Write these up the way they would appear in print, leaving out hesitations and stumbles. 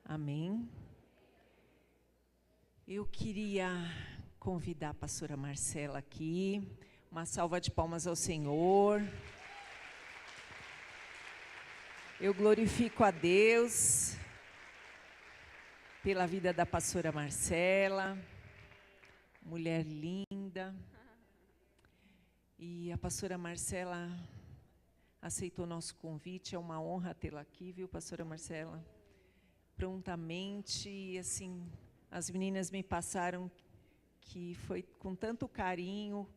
Amém. Eu queria convidar a pastora Marcela aqui. Uma salva de palmas ao Senhor. Eu glorifico a Deus pela vida da pastora Marcela, mulher linda. E a pastora Marcela aceitou nosso convite, é uma honra tê-la aqui, viu, pastora Marcela? Prontamente, e assim, as meninas me passaram que foi com tanto carinho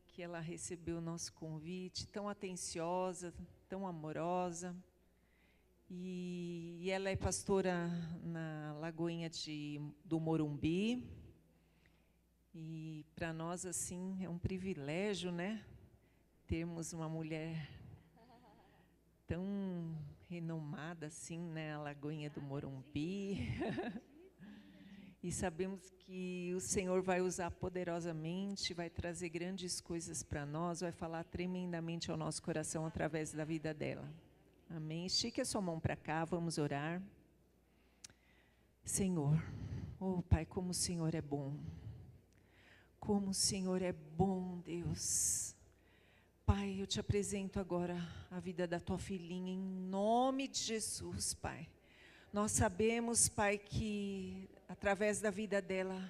que ela recebeu o nosso convite, tão atenciosa, tão amorosa. E ela é pastora na Lagoinha do Morumbi. E para nós, assim, é um privilégio, né? Termos uma mulher tão renomada assim, né? A Lagoinha do Morumbi. E sabemos que o Senhor vai usar poderosamente, vai trazer grandes coisas para nós, vai falar tremendamente ao nosso coração através da vida dela. Amém? Estique a sua mão para cá, vamos orar. Senhor, oh Pai, como o Senhor é bom. Como o Senhor é bom, Deus. Pai, eu te apresento agora a vida da tua filhinha, em nome de Jesus, Pai. Nós sabemos, Pai, que através da vida dela,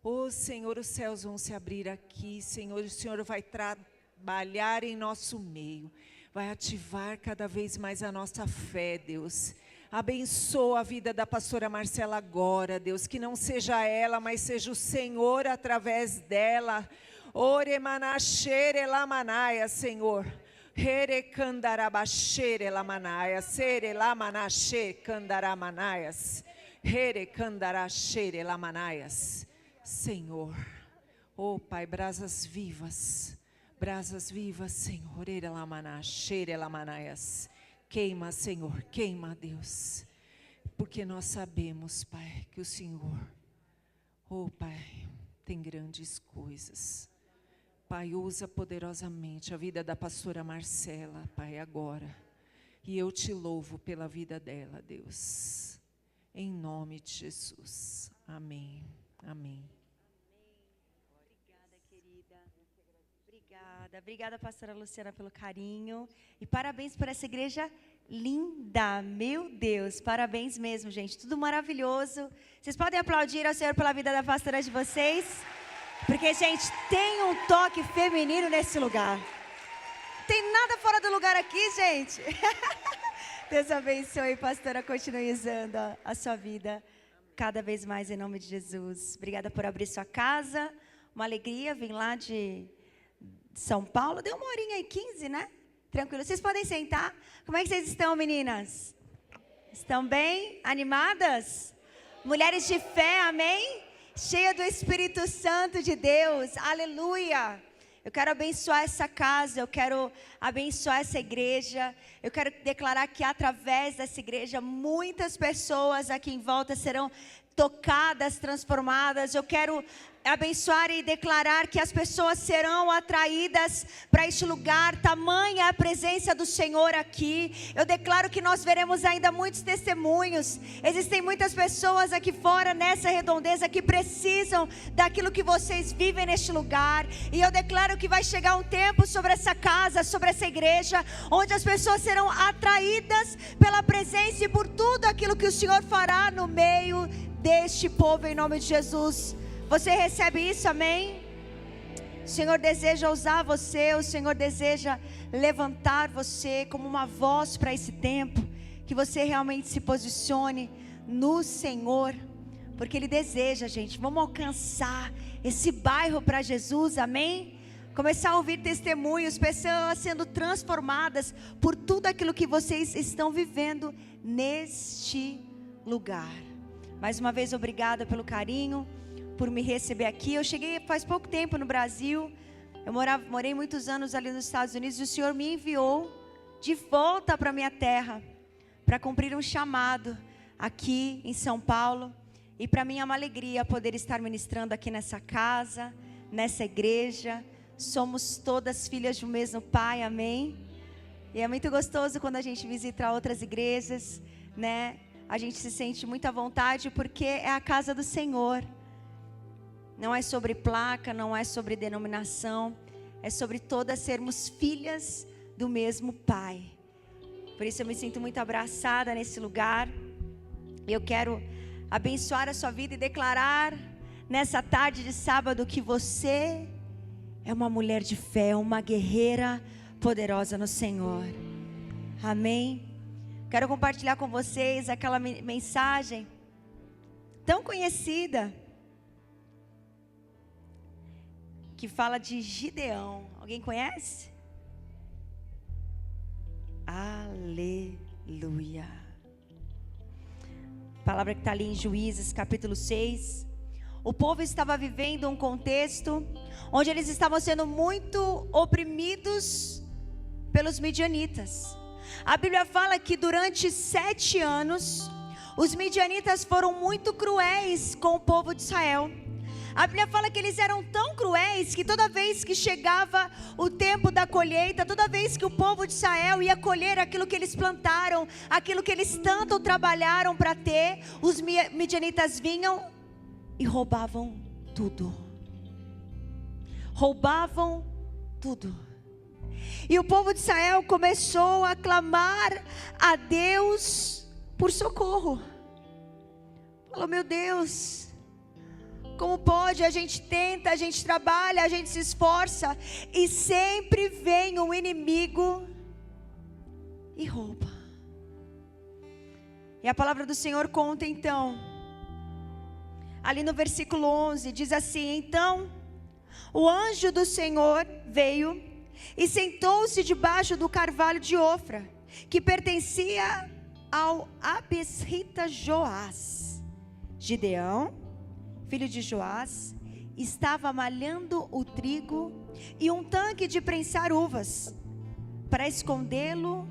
oh Senhor, os céus vão se abrir aqui, Senhor, o Senhor vai trabalhar em nosso meio, vai ativar cada vez mais a nossa fé, Deus. Abençoa a vida da pastora Marcela agora, Deus, que não seja ela, mas seja o Senhor através dela. Oremanachere lamanaia, Senhor. Herecandarabachere lamanaia, sere lamanache candaramanaias. Herecandarachere lamanaias. Senhor, oh Pai, brasas vivas, Senhor. Erelamanache lamanaias. Queima, Senhor, queima, Deus. Porque nós sabemos, Pai, que o Senhor, oh Pai, tem grandes coisas. Pai, usa poderosamente a vida da pastora Marcela, Pai, agora. E eu te louvo pela vida dela, Deus. Em nome de Jesus. Amém. Amém. Obrigada, querida. Obrigada, pastora Luciana, pelo carinho. E parabéns por essa igreja linda. Meu Deus, parabéns mesmo, gente. Tudo maravilhoso. Vocês podem aplaudir ao Senhor pela vida da pastora de vocês? Porque, gente, tem um toque feminino nesse lugar. Tem nada fora do lugar aqui, gente. Deus abençoe, pastora. Continue usando a sua vida cada vez mais em nome de Jesus. Obrigada por abrir sua casa. Uma alegria, vim lá de São Paulo. Deu 1h15, né? Tranquilo. Vocês podem sentar. Como é que vocês estão, meninas? Estão bem? Animadas? Mulheres de fé, amém? Cheia do Espírito Santo de Deus, aleluia. Eu quero abençoar essa casa, eu quero abençoar essa igreja. Eu quero declarar que através dessa igreja, muitas pessoas aqui em volta serão tocadas, transformadas. Eu quero abençoar e declarar que as pessoas serão atraídas para este lugar, tamanha a presença do Senhor aqui. Eu declaro que nós veremos ainda muitos testemunhos. Existem muitas pessoas aqui fora, nessa redondeza, que precisam daquilo que vocês vivem neste lugar. E eu declaro que vai chegar um tempo sobre essa casa, sobre essa igreja, onde as pessoas serão atraídas pela presença e por tudo aquilo que o Senhor fará no meio deste povo, em nome de Jesus. Você recebe isso, amém? O Senhor deseja usar você, o Senhor deseja levantar você como uma voz para esse tempo, que você realmente se posicione no Senhor, porque Ele deseja, gente, vamos alcançar esse bairro para Jesus, amém? Começar a ouvir testemunhos, pessoas sendo transformadas por tudo aquilo que vocês estão vivendo neste lugar. Mais uma vez, obrigada pelo carinho, por me receber aqui. Eu cheguei faz pouco tempo no Brasil. Eu morei muitos anos ali nos Estados Unidos. E o Senhor me enviou de volta para minha terra, para cumprir um chamado aqui em São Paulo. E para mim é uma alegria poder estar ministrando aqui nessa casa, nessa igreja. Somos todas filhas de um mesmo Pai, amém? E é muito gostoso quando a gente visita outras igrejas, né? a gente se sente muito à vontade, porque é a casa do Senhor. Não é sobre placa, não é sobre denominação, é sobre todas sermos filhas do mesmo Pai. Por isso eu me sinto muito abraçada nesse lugar. Eu quero abençoar a sua vida e declarar nessa tarde de sábado que você é uma mulher de fé, uma guerreira poderosa no Senhor. Amém? Quero compartilhar com vocês aquela mensagem tão conhecida, que fala de Gideão. Alguém conhece? Aleluia. Palavra que está ali em Juízes capítulo 6. O povo estava vivendo um contexto onde eles estavam sendo muito oprimidos pelos midianitas. A Bíblia fala que durante 7 anos os midianitas foram muito cruéis com o povo de Israel. A Bíblia fala que eles eram tão cruéis que toda vez que chegava o tempo da colheita, toda vez que o povo de Israel ia colher aquilo que eles plantaram, aquilo que eles tanto trabalharam para ter, os midianitas vinham e roubavam tudo. Roubavam tudo. E o povo de Israel começou a clamar a Deus por socorro. Falou: meu Deus, como pode? A gente tenta, a gente trabalha, a gente se esforça, e sempre vem um inimigo e rouba. E a palavra do Senhor conta então, ali no versículo 11, diz assim: então o anjo do Senhor veio e sentou-se debaixo do carvalho de Ofra, que pertencia ao abesrita Joás. Gideão, filho de Joás, estava malhando o trigo e um tanque de prensar uvas, para escondê-lo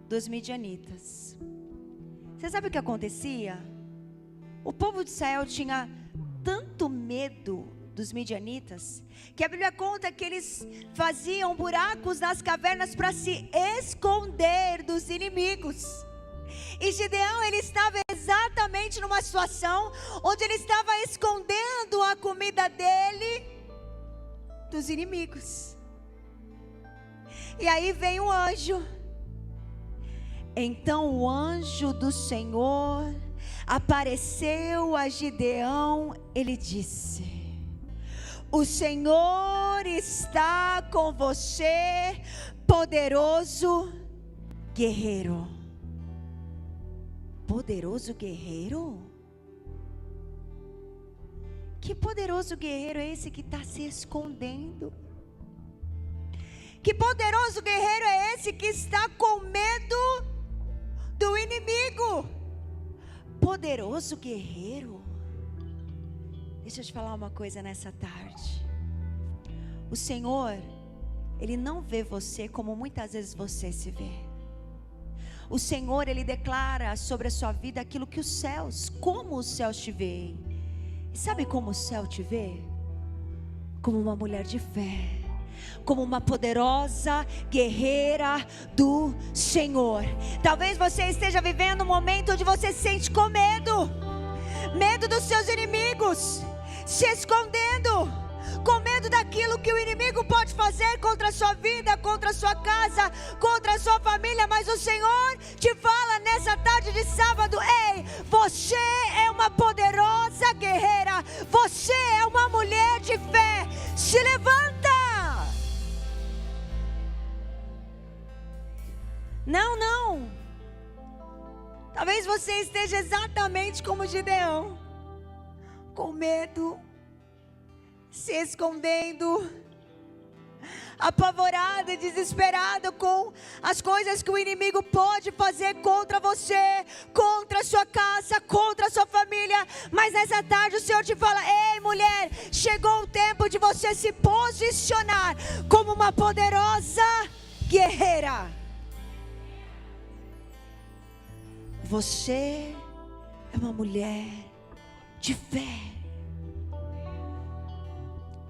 dos midianitas. Você sabe o que acontecia? O povo de Israel tinha tanto medo dos midianitas, que a Bíblia conta que eles faziam buracos nas cavernas para se esconder dos inimigos. E Gideão, ele estava exatamente numa situação onde ele estava escondendo a comida dele dos inimigos. E aí vem um anjo. Então o anjo do Senhor apareceu a Gideão. Ele disse: o Senhor está com você, poderoso guerreiro. Poderoso guerreiro? Que poderoso guerreiro é esse que está se escondendo? Que poderoso guerreiro é esse que está com medo do inimigo? Poderoso guerreiro? Deixa eu te falar uma coisa nessa tarde. O Senhor, Ele não vê você como muitas vezes você se vê. O Senhor, Ele declara sobre a sua vida aquilo que os céus, como os céus te veem. E sabe como o céu te vê? Como uma mulher de fé, como uma poderosa guerreira do Senhor. Talvez você esteja vivendo um momento onde você se sente com medo. Medo dos seus inimigos, se escondendo, com medo daquilo que o inimigo pode fazer contra a sua vida, contra a sua casa, contra a sua família. Mas o Senhor te fala nessa tarde de sábado: ei, você é uma poderosa guerreira, você é uma mulher de fé. Se levanta. Não. Talvez você esteja exatamente como Gideão, com medo, se escondendo, apavorado e desesperado com as coisas que o inimigo pode fazer contra você, contra a sua casa, contra a sua família. Mas nessa tarde o Senhor te fala: ei, mulher, chegou o tempo de você se posicionar como uma poderosa guerreira. Você é uma mulher de fé.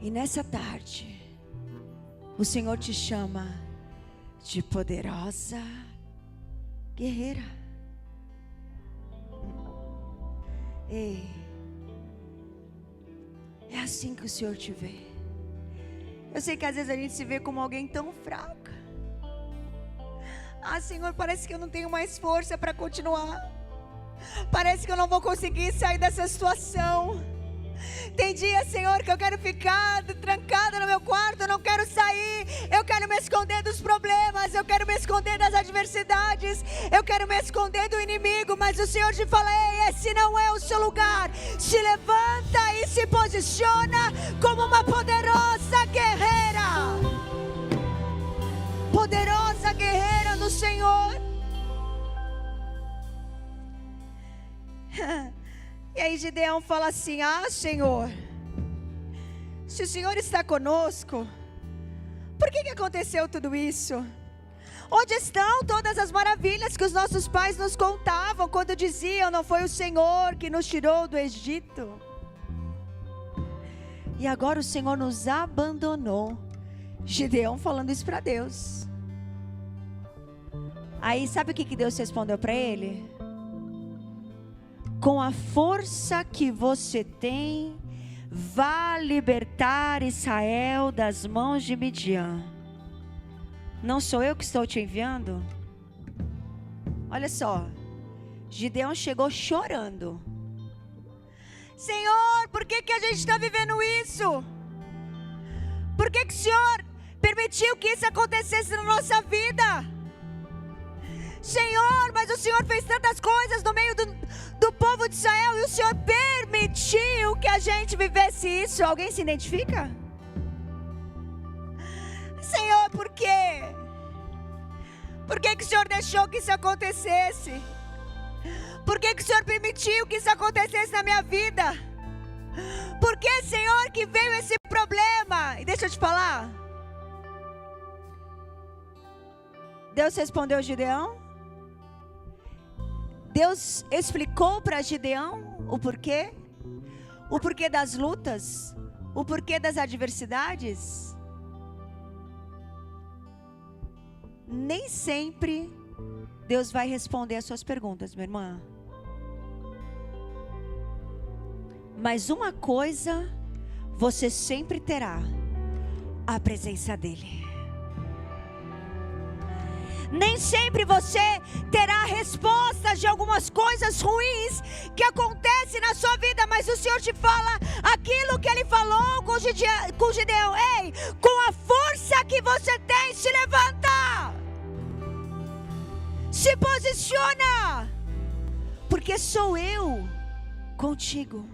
E nessa tarde, o Senhor te chama de poderosa guerreira. Ei, é assim que o Senhor te vê. Eu sei que às vezes a gente se vê como alguém tão fraca. Ah, Senhor, parece que eu não tenho mais força para continuar. Parece que eu não vou conseguir sair dessa situação. Tem dias, Senhor, que eu quero ficar trancada no meu quarto, eu não quero sair. Eu quero me esconder dos problemas, eu quero me esconder das adversidades, eu quero me esconder do inimigo. Mas o Senhor te fala: ei, esse não é o seu lugar. Se levanta e se posiciona como uma poderosa guerreira. Poderosa guerreira do Senhor. E aí Gideão fala assim: ah, Senhor, se o Senhor está conosco, por que aconteceu tudo isso? Onde estão todas as maravilhas que os nossos pais nos contavam quando diziam: não foi o Senhor que nos tirou do Egito? E agora o Senhor nos abandonou. Gideão falando isso para Deus. Aí sabe o que Deus respondeu para ele? Com a força que você tem, vá libertar Israel das mãos de Midian. Não sou eu que estou te enviando? Olha só, Gideão chegou chorando. Senhor, por que a gente está vivendo isso? Por que o Senhor permitiu que isso acontecesse na nossa vida? Senhor, mas o Senhor fez tantas coisas no meio do povo de Israel e o Senhor permitiu que a gente vivesse isso. Alguém se identifica? Senhor, por quê? Por que o Senhor deixou que isso acontecesse? Por que o Senhor permitiu que isso acontecesse na minha vida? Por que, Senhor, que veio esse problema? E deixa eu te falar. Deus respondeu a Gideão. Deus explicou para Gideão o porquê das lutas, o porquê das adversidades. Nem sempre Deus vai responder as suas perguntas, minha irmã. Mas uma coisa você sempre terá: a presença dEle. Nem sempre você terá respostas de algumas coisas ruins que acontecem na sua vida, mas o Senhor te fala aquilo que Ele falou com Gideão: ei, com a força que você tem, se levanta, se posiciona, porque sou eu contigo.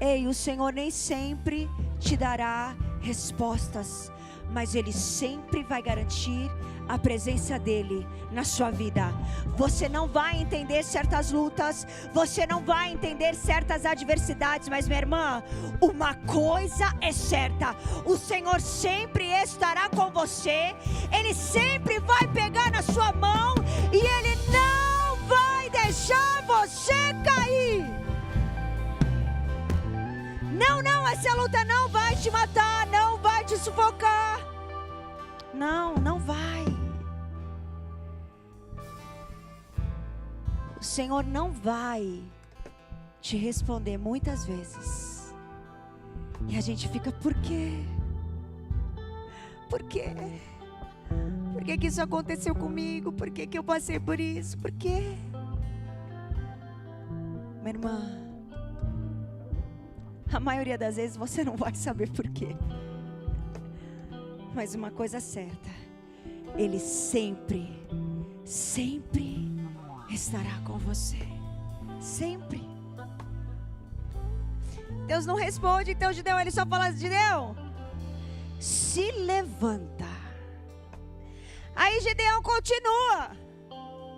Ei, o Senhor nem sempre te dará respostas, mas Ele sempre vai garantir a presença dEle na sua vida. Você não vai entender certas lutas, você não vai entender certas adversidades, mas minha irmã, uma coisa é certa: o Senhor sempre estará com você, Ele sempre vai pegar na sua mão e Ele não vai deixar você cair. Não, essa luta não vai te matar, não vai te sufocar. Não vai. O Senhor não vai te responder muitas vezes. E a gente fica: por quê? Por quê? Por que isso aconteceu comigo? Por que eu passei por isso? Por quê? Minha irmã, a maioria das vezes você não vai saber por quê. Mas uma coisa certa: Ele sempre estará com você. Sempre. Deus não responde, então Gideão, ele só fala: Gideão, se levanta. Aí Gideão continua.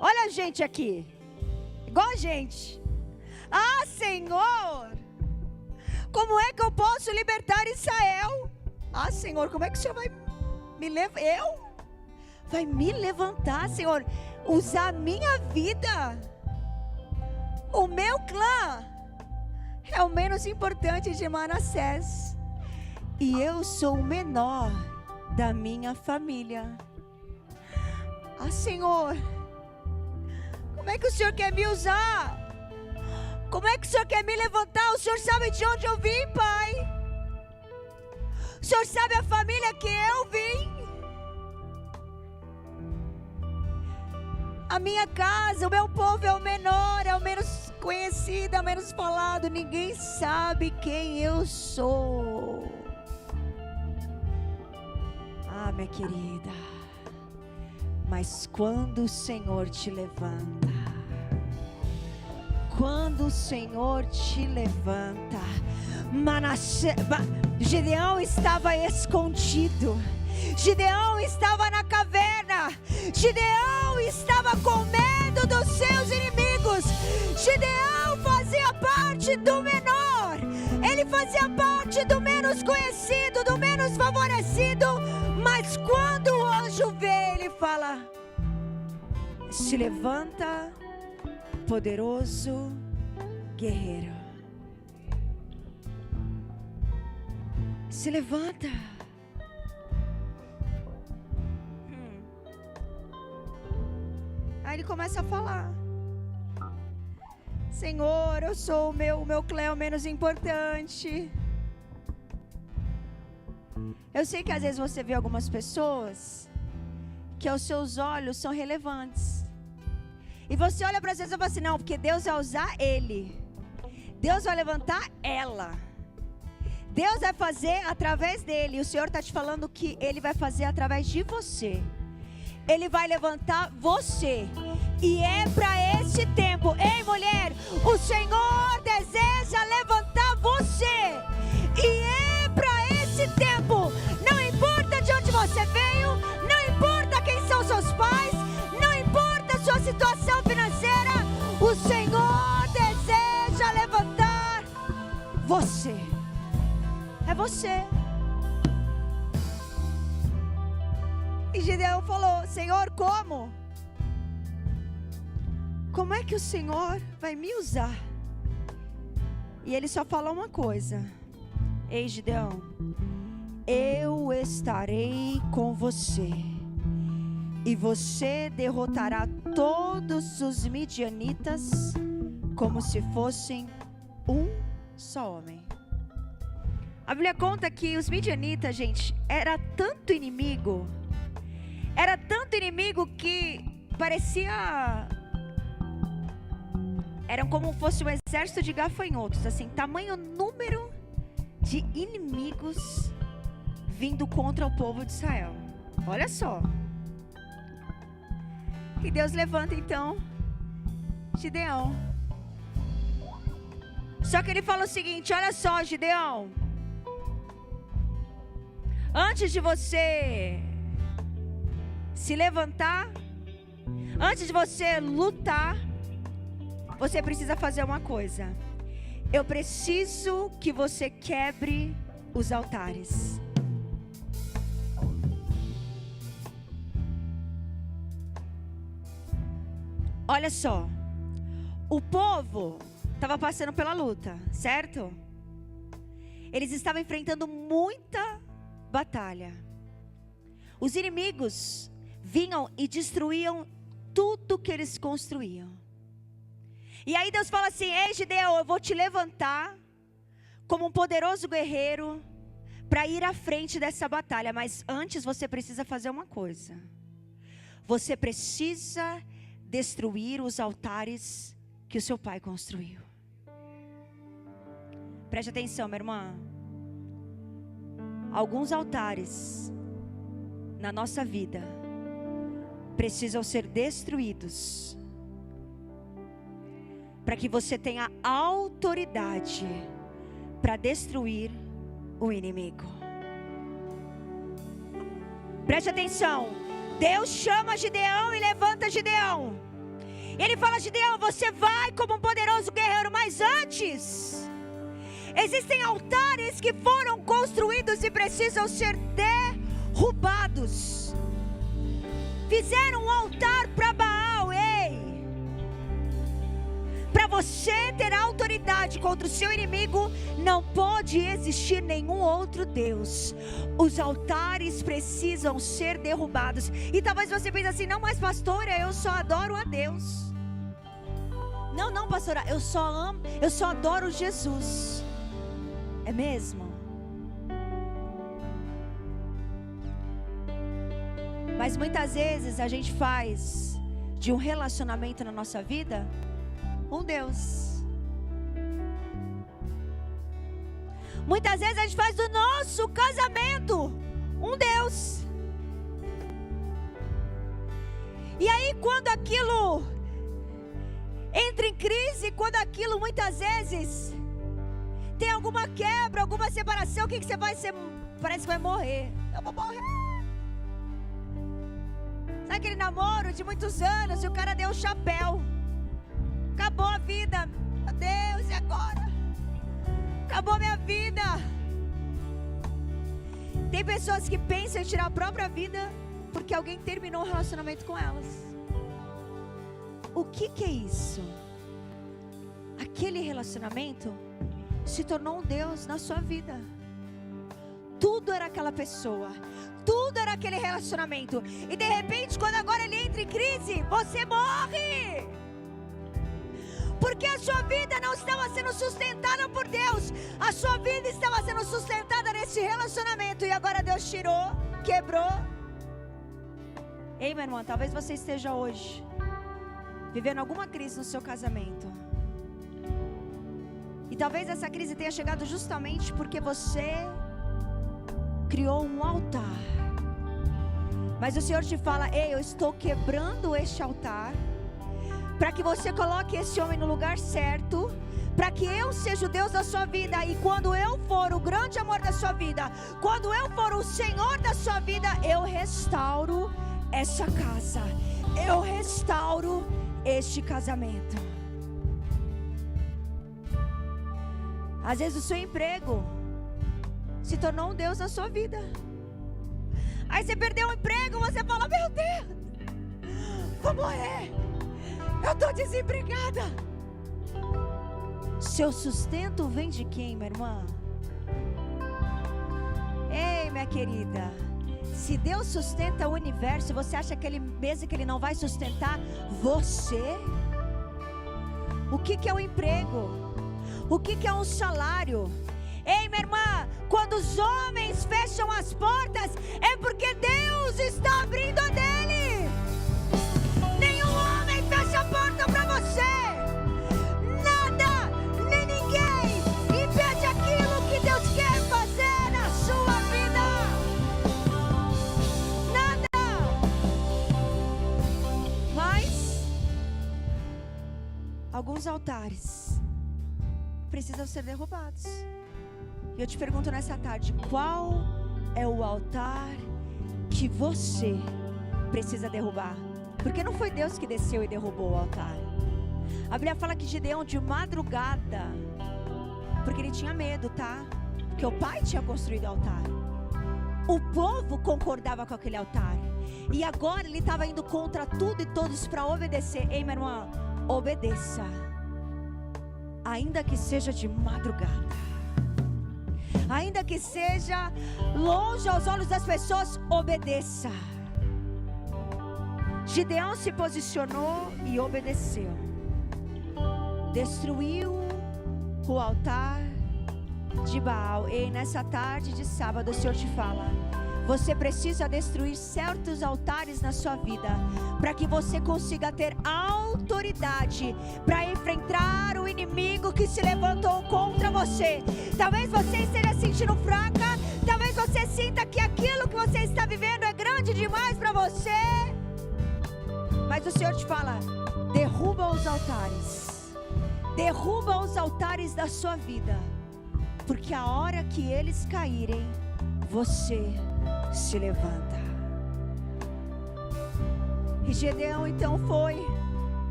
Olha a gente aqui, igual a gente. Ah, Senhor, como é que eu posso libertar Israel? Ah, Senhor, como é que o Senhor vai me levar? Vai me levantar, Senhor, usar a minha vida. O meu clã é o menos importante de Manassés, e eu sou o menor da minha família. Ah, Senhor, como é que o Senhor quer me usar? Como é que o Senhor quer me levantar? O Senhor sabe de onde eu vim, Pai. O Senhor sabe a família que eu vim. A minha casa, o meu povo é o menor, é o menos conhecido, é o menos falado. Ninguém sabe quem eu sou. Ah, minha querida. Mas quando o Senhor te levanta, quando o Senhor te levanta, Gideão estava escondido, Gideão estava na caverna, Gideão estava com medo dos seus inimigos. Gideão fazia parte do menor, ele fazia parte do menos conhecido, do menos favorecido. Mas quando o anjo vê, ele fala: se levanta, poderoso guerreiro. Se levanta. Aí ele começa a falar: Senhor, eu sou o meu clã o menos importante. Eu sei que às vezes você vê algumas pessoas que aos seus olhos são relevantes. E você olha para as pessoas e fala assim: não, porque Deus vai usar ele. Deus vai levantar ela. Deus vai fazer através dele. E o Senhor está te falando que ele vai fazer através de você. Ele vai levantar você. E é para esse tempo. Ei, mulher, o Senhor deseja levantar você. E é para esse tempo. Não importa de onde você veio, não importa quem são seus pais, não importa a sua situação financeira, o Senhor deseja levantar você. É você. E Gideão falou: Senhor, como? Como é que o Senhor vai me usar? E ele só falou uma coisa: ei, Gideão, eu estarei com você, e você derrotará todos os midianitas como se fossem um só homem. A Bíblia conta que os midianitas, gente, era tanto inimigo que parecia, eram como fosse um exército de gafanhotos, assim, tamanho número de inimigos vindo contra o povo de Israel. Olha só. E Deus levanta então Gideão. Só que ele fala o seguinte: olha só, Gideão, antes de você se levantar, antes de você lutar, você precisa fazer uma coisa. Eu preciso que você quebre os altares. Olha só, o povo estava passando pela luta, certo? Eles estavam enfrentando muita batalha. Os inimigos vinham e destruíam tudo que eles construíam. E aí Deus fala assim: ei, Gideão, eu vou te levantar como um poderoso guerreiro para ir à frente dessa batalha. Mas antes você precisa fazer uma coisa. Você precisa destruir os altares que o seu pai construiu. Preste atenção, minha irmã. Alguns altares na nossa vida precisam ser destruídos para que você tenha autoridade para destruir o inimigo. Preste atenção. Deus chama Gideão e levanta Gideão. Ele fala: Gideão, você vai como um poderoso guerreiro, mas antes existem altares que foram construídos e precisam ser derrubados. Fizeram um altar para Baal, ei. Para você ter autoridade contra o seu inimigo, não pode existir nenhum outro Deus. Os altares precisam ser derrubados. E talvez você pense assim: não, mas pastora, eu só adoro a Deus. Não, pastora, eu só adoro Jesus. É mesmo? Mas muitas vezes a gente faz de um relacionamento na nossa vida um Deus. Muitas vezes a gente faz do nosso casamento um Deus. E aí quando aquilo entra em crise, quando aquilo muitas vezes tem alguma quebra, alguma separação, o que você vai? Você parece que vai morrer. Eu vou morrer. Sabe aquele namoro de muitos anos e o cara deu o chapéu? Acabou a vida. Meu Deus, e agora? Acabou minha vida. Tem pessoas que pensam em tirar a própria vida porque alguém terminou o relacionamento com elas. O que é isso? Aquele relacionamento se tornou um Deus na sua vida. Tudo era aquela pessoa, tudo era aquele relacionamento. E de repente, quando agora ele entra em crise, você morre. Porque a sua vida não estava sendo sustentada por Deus. A sua vida estava sendo sustentada nesse relacionamento. E agora Deus tirou, quebrou. Ei, minha irmã, talvez você esteja hoje vivendo alguma crise no seu casamento. E talvez essa crise tenha chegado justamente porque você criou um altar. Mas o Senhor te fala: ei, eu estou quebrando este altar, para que você coloque esse homem no lugar certo, para que eu seja o Deus da sua vida. E quando eu for o grande amor da sua vida, quando eu for o Senhor da sua vida, eu restauro essa casa, eu restauro este casamento. Às vezes o seu emprego se tornou um Deus na sua vida. Aí você perdeu o emprego, você fala: meu Deus, vou morrer, eu estou desempregada. Seu sustento vem de quem, minha irmã? Ei, minha querida, se Deus sustenta o universo, você acha que Ele não vai sustentar você? O que é o emprego? O que é um salário? Ei, minha irmã, quando os homens fecham as portas, é porque Deus está abrindo a dele. Nenhum homem fecha a porta para você. Nada, nem ninguém impede aquilo que Deus quer fazer na sua vida. Nada. Mas alguns altares precisam ser derrubados. E eu te pergunto nessa tarde: qual é o altar que você precisa derrubar? Porque não foi Deus que desceu e derrubou o altar. A Bíblia fala que Gideão, de madrugada, porque ele tinha medo, tá? Porque o pai tinha construído o altar. O povo concordava com aquele altar. E agora ele estava indo contra tudo e todos para obedecer. Ei, minha irmã, obedeça. Ainda que seja de madrugada, ainda que seja longe aos olhos das pessoas, obedeça. Gideão se posicionou e obedeceu. Destruiu o altar de Baal. E nessa tarde de sábado o Senhor te fala: você precisa destruir certos altares na sua vida, para que você consiga ter autoridade para enfrentar o inimigo que se levantou contra você. Talvez você esteja se sentindo fraca, talvez você sinta que aquilo que você está vivendo é grande demais para você. Mas o Senhor te fala: derruba os altares. Derruba os altares da sua vida, porque a hora que eles caírem, você se levanta. E Gideão então foi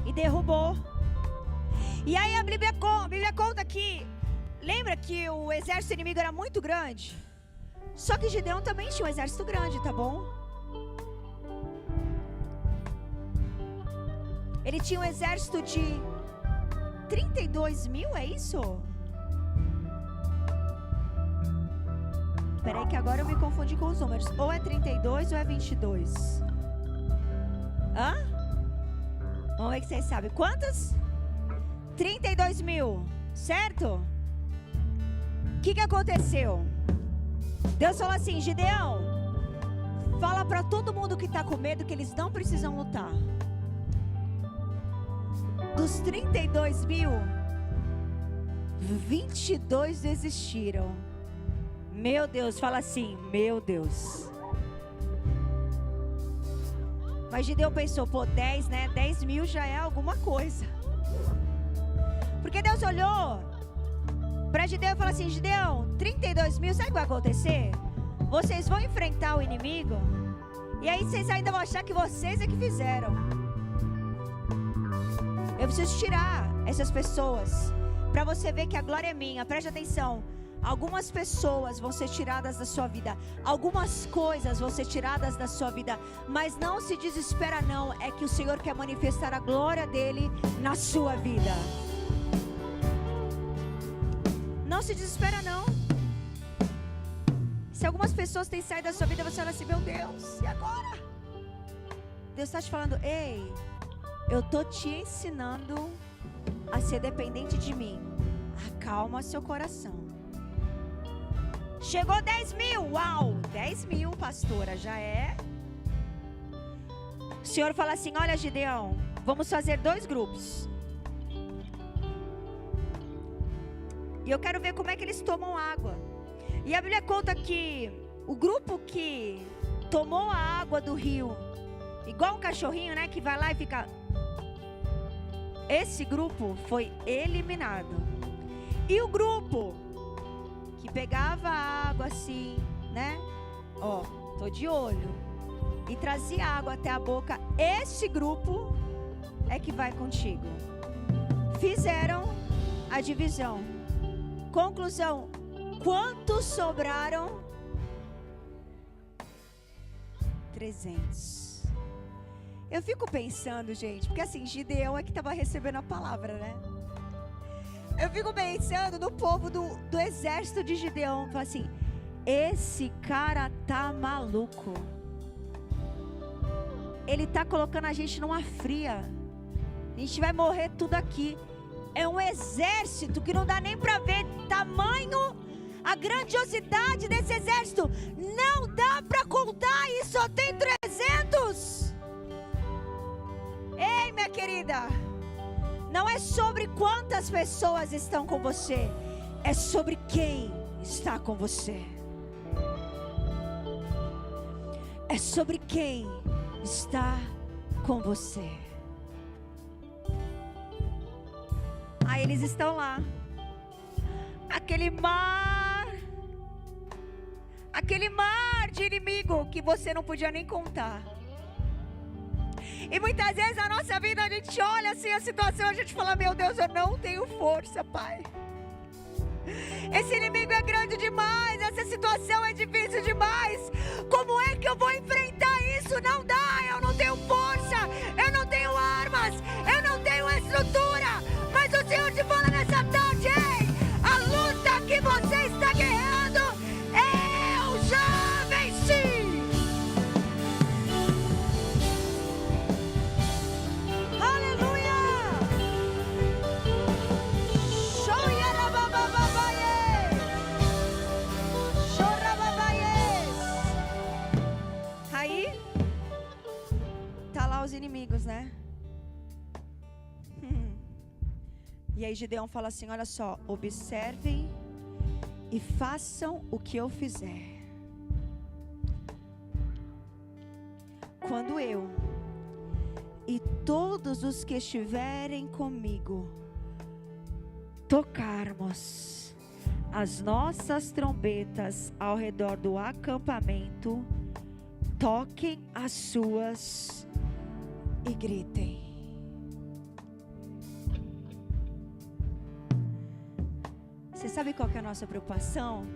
e derrubou. E aí a Bíblia conta que, lembra que o exército inimigo era muito grande? Só que Gideão também tinha um exército grande, tá bom? Ele tinha um exército de 32 mil, é isso? Peraí que agora eu me confundi com os números. Ou é 32 ou é 22? Hã? Vamos ver que vocês sabem. Quantos? 32 mil, certo? O que aconteceu? Deus falou assim: Gideão, fala para todo mundo que está com medo que eles não precisam lutar. Dos 32 mil, 22 desistiram. Meu Deus, fala assim, meu Deus. Mas Gideão pensou, pô, 10, né? 10 mil já é alguma coisa. Porque Deus olhou para Gideão e falou assim: Gideão, 32 mil, sabe o que vai acontecer? Vocês vão enfrentar o inimigo e aí vocês ainda vão achar que vocês é que fizeram. Eu preciso tirar essas pessoas para você ver que a glória é minha. Preste atenção. Algumas pessoas vão ser tiradas da sua vida, algumas coisas vão ser tiradas da sua vida, mas não se desespera não, é que o Senhor quer manifestar a glória dele na sua vida. Não se desespera não. Se algumas pessoas têm saído da sua vida, você fala assim: meu Deus, e agora? Deus está te falando: ei, eu estou te ensinando a ser dependente de mim. Acalma seu coração. Chegou 10 mil, uau, 10 mil, pastora, já é. O Senhor fala assim: olha, Gideão, vamos fazer 2 grupos. E eu quero ver como é que eles tomam água. E a Bíblia conta que o grupo que tomou a água do rio, igual um cachorrinho, né, que vai lá e fica... Esse grupo foi eliminado. E o grupo que pegava a água assim, né? Ó, tô de olho. E trazia água até a boca. Esse grupo é que vai contigo. Fizeram a divisão. Conclusão: quantos sobraram? 300. Eu fico pensando, gente, porque assim, Gideão é que estava recebendo a palavra, né? Eu fico pensando no povo do exército de Gideão. Fala assim: esse cara tá maluco. Ele tá colocando a gente numa fria. A gente vai morrer tudo aqui. É um exército que não dá nem para ver tamanho, a grandiosidade desse exército. Não dá para contar e só tem 300. Ei, minha querida, não é sobre quantas pessoas estão com você, é sobre quem está com você. É sobre quem está com você. Aí eles estão lá, aquele mar de inimigo que você não podia nem contar. E muitas vezes na nossa vida a gente olha assim a situação, a gente fala: meu Deus, eu não tenho força, Pai. Esse inimigo é grande demais, essa situação é difícil demais. Como é que eu vou enfrentar isso? Não dá, eu não tenho força, eu não tenho armas, eu não tenho estrutura. Mas o Senhor te fala nessa tarde: ei, a luta que você está guerreando, eu já venci. Aleluia! Aí tá lá os inimigos, né? E aí Gideão fala assim: olha só, observem e façam o que eu fizer. Quando eu e todos os que estiverem comigo tocarmos as nossas trombetas ao redor do acampamento, toquem as suas e gritem. Você sabe qual que é a nossa preocupação?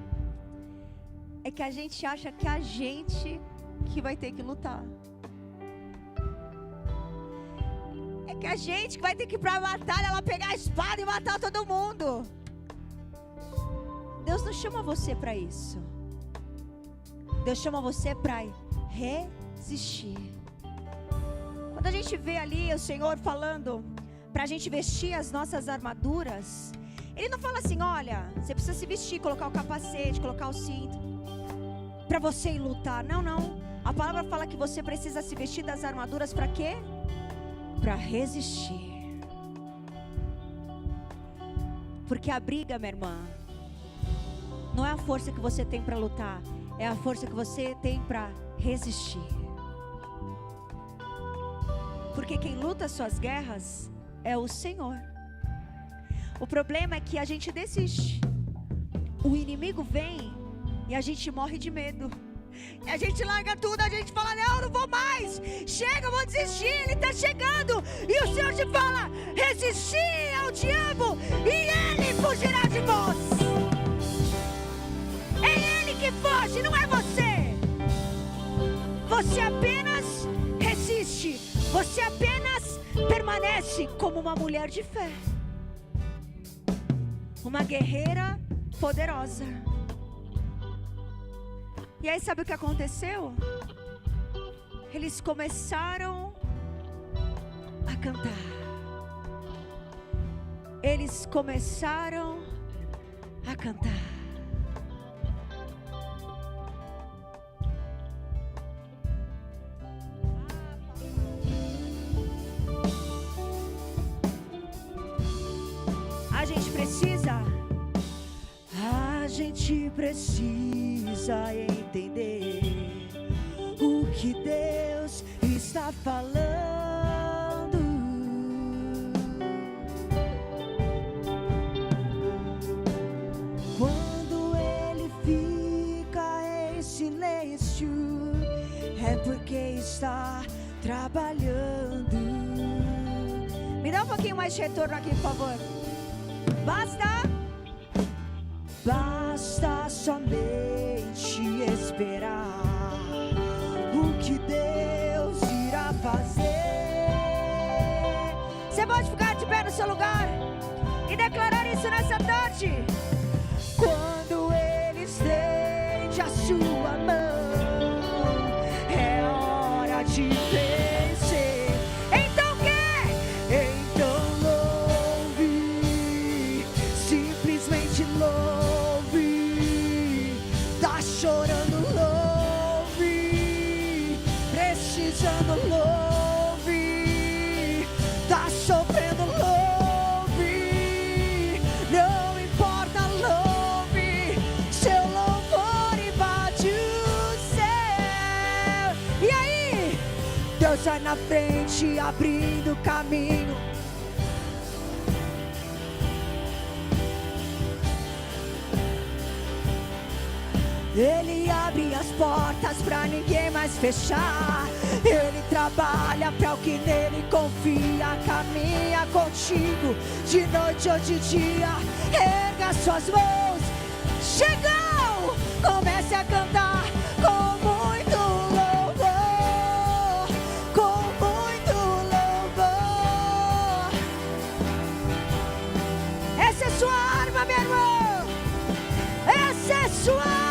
É que a gente acha que é a gente que vai ter que lutar. É que a gente que vai ter que ir para a batalha, ela pegar a espada e matar todo mundo. Deus não chama você para isso. Deus chama você para resistir. Quando a gente vê ali o Senhor falando para a gente vestir as nossas armaduras, Ele não fala assim: olha, você precisa se vestir, colocar o capacete, colocar o cinto, para você ir lutar. Não, não. A palavra fala que você precisa se vestir das armaduras para quê? Para resistir. Porque a briga, minha irmã, não é a força que você tem para lutar, é a força que você tem para resistir. Porque quem luta as suas guerras é o Senhor. O problema é que a gente desiste. O inimigo vem e a gente morre de medo. E a gente larga tudo, a gente fala: não, não vou mais. Chega, eu vou desistir, ele está chegando. E o Senhor te fala: resistir ao diabo e ele fugirá de vós. É ele que foge, não é você. Você apenas resiste. Você apenas permanece como uma mulher de fé, uma guerreira poderosa. E aí sabe o que aconteceu? Eles começaram a cantar. Eles começaram a cantar. A gente precisa entender o que Deus está falando. Quando Ele fica em silêncio, é porque está trabalhando. Me dá um pouquinho mais de retorno aqui, por favor. Basta somente esperar o que Deus irá fazer. Você pode ficar de pé no seu lugar e declarar isso nessa tarde. Quando Ele estende a sua mão, é hora de vencer. Então louve, simplesmente louve. Louve, tá sofrendo, louve, não importa, louve, seu louvor invade o céu. E aí, Deus vai na frente, abrindo caminho. Ele abre as portas pra ninguém mais fechar. Ele trabalha para o que nele confia. Caminha contigo de noite ou de dia. Erga suas mãos. Chegou! Comece a cantar com muito louvor. Com muito louvor. Essa é sua arma, meu irmão. Essa é sua arma.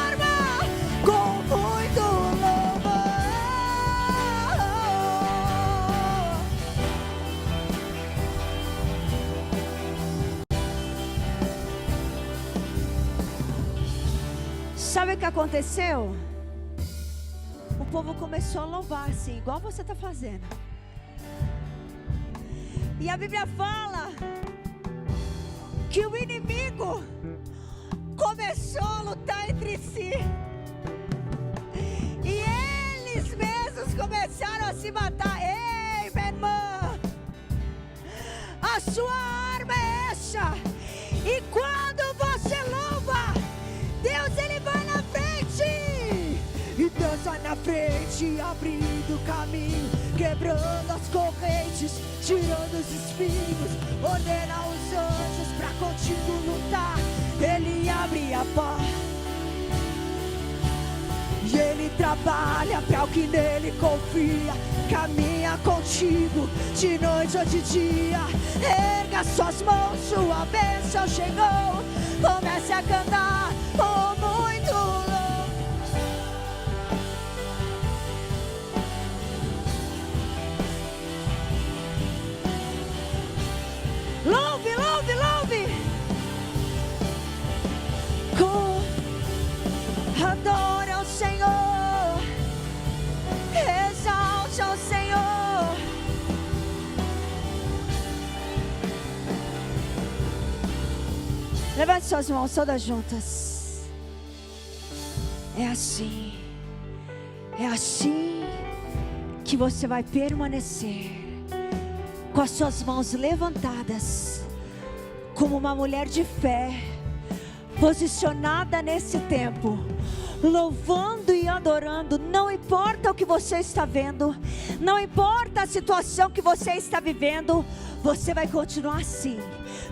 Sabe o que aconteceu? O povo começou a louvar assim, igual você está fazendo. E a Bíblia fala que o inimigo começou a lutar entre si. E eles mesmos começaram a se matar. Ei, minha irmã, a sua arma é essa. E quando você louva, Deus, Ele vai na frente. E Deus vai na frente, abrindo caminho, quebrando as correntes, tirando os espinhos, ordena os anjos pra contigo lutar. Ele abre a porta e Ele trabalha para o que nele confia. Caminha contigo de noite ou de dia. Erga suas mãos, sua bênção chegou. Comece a cantar com muito louvor. Levante suas mãos todas juntas. É assim que você vai permanecer, com as suas mãos levantadas, como uma mulher de fé, posicionada nesse tempo, louvando e adorando. Não importa o que você está vendo, não importa a situação que você está vivendo, você vai continuar assim,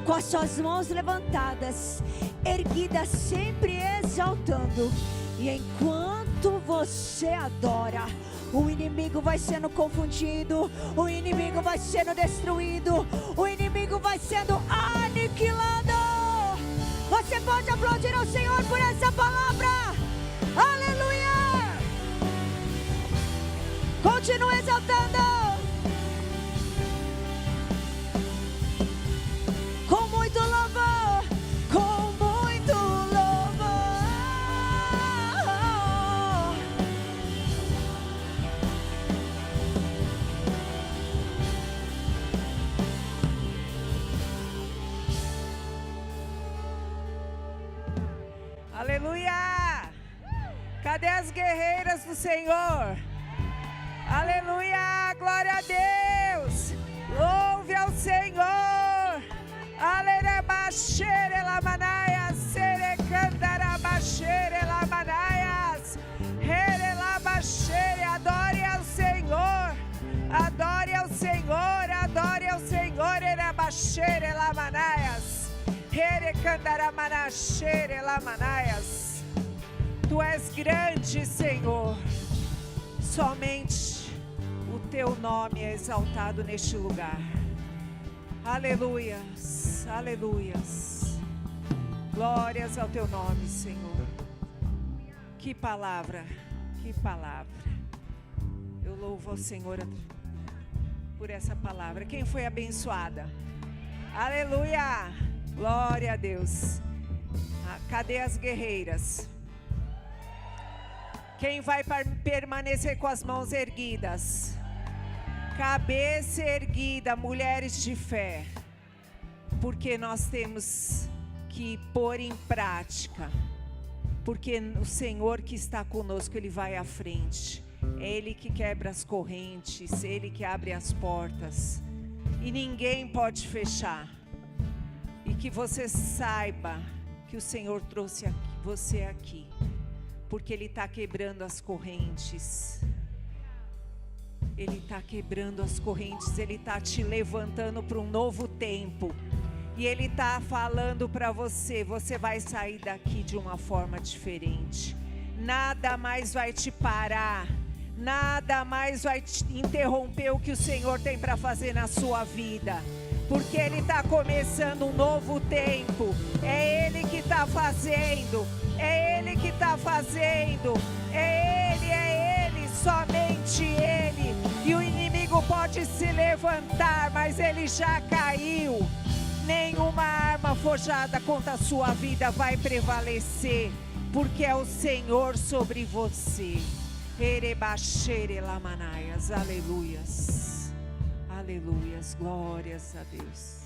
com as suas mãos levantadas, erguidas, sempre exaltando. E enquanto você adora, o inimigo vai sendo confundido, o inimigo vai sendo destruído, o inimigo vai sendo aniquilado. Você pode aplaudir ao Senhor por essa palavra. Aleluia! Continue exaltando. Com muito louvor, com muito louvor. Aleluia! Cadê as guerreiras do Senhor? Aleluia! Glória a Deus! Louve ao Senhor! Alerebaxere lamanaias, serecandarabaxere lamanaias, herelabaxere. Adore ao Senhor! Adore ao Senhor! Adore ao Senhor! Erebaxere lamanaias, herecandaramanachere lamanaias. Tu és grande, Senhor. Somente o teu nome é exaltado neste lugar. Aleluias, aleluias. Glórias ao teu nome, Senhor. Que palavra, que palavra. Eu louvo ao Senhor por essa palavra. Quem foi abençoada? Aleluia, glória a Deus. Cadê as guerreiras? Quem vai permanecer com as mãos erguidas? Cabeça erguida, mulheres de fé. Porque nós temos que pôr em prática. Porque o Senhor que está conosco, Ele vai à frente. É Ele que quebra as correntes, Ele que abre as portas. E ninguém pode fechar. E que você saiba que o Senhor trouxe você aqui. Porque Ele está quebrando as correntes. Ele está quebrando as correntes. Ele está te levantando para um novo tempo. E Ele está falando para você. Você vai sair daqui de uma forma diferente. Nada mais vai te parar. Nada mais vai te interromper o que o Senhor tem para fazer na sua vida. Porque Ele está começando um novo tempo. É Ele que está fazendo. É Ele que está fazendo. É Ele, somente Ele. E o inimigo pode se levantar, mas ele já caiu. Nenhuma arma forjada contra a sua vida vai prevalecer, porque é o Senhor sobre você. Erebaxere lamanaias, aleluias. Aleluias, glórias a Deus.